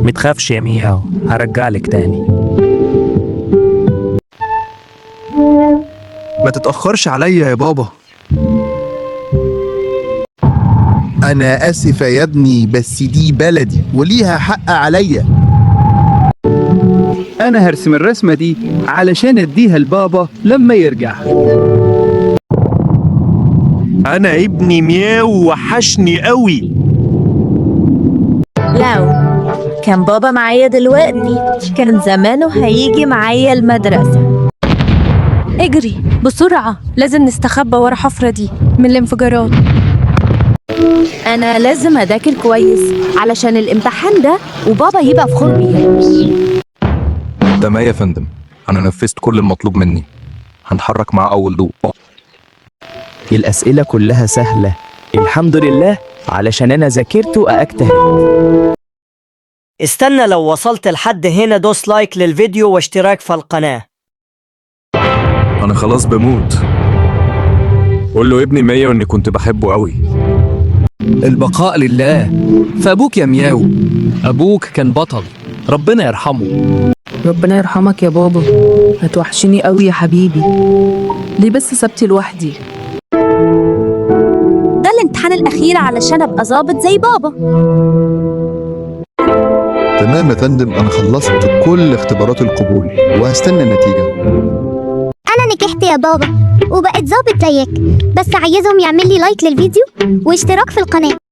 متخافش يا مياو، هرجعلك تاني. ما تتأخرش عليا يا بابا. أنا آسف يا ابني، بس دي بلدي وليها حق عليا. أنا هرسم الرسمة دي علشان أديها لبابا لما يرجع. أنا ابني مياو وحشني قوي. لو كان بابا معايا دلوقتي كان زمانه هيجي معايا المدرسة. اجري بسرعة، لازم نستخبى ورا حفرة دي من الانفجارات. أنا لازم أذاكر كويس علشان الامتحان ده وبابا يبقى فخور بيا. تمام يا فندم، أنا نفذت كل المطلوب مني. هنحرك مع أول ضوء. الأسئلة كلها سهلة الحمد لله، علشان أنا ذاكرت وأجتهد. استنى، لو وصلت لحد هنا دوس لايك للفيديو واشتراك في القناة. أنا خلاص بموت. قول له ابني مية إني كنت بحبه قوي. البقاء لله. فأبوك يا مياو، أبوك كان بطل، ربنا يرحمه. ربنا يرحمك يا بابا، هتوحشني قوي يا حبيبي. ليه بس سبتي لوحدي؟ ده الامتحان الأخير علشان أبقى ظابط زي بابا. تمام يا فندم، أنا خلصت كل اختبارات القبول وهستنى النتيجة. أنا نجحت يا بابا وبقيت ظابط زيك، بس عايزهم يعمل لي لايك للفيديو واشتراك في القناة.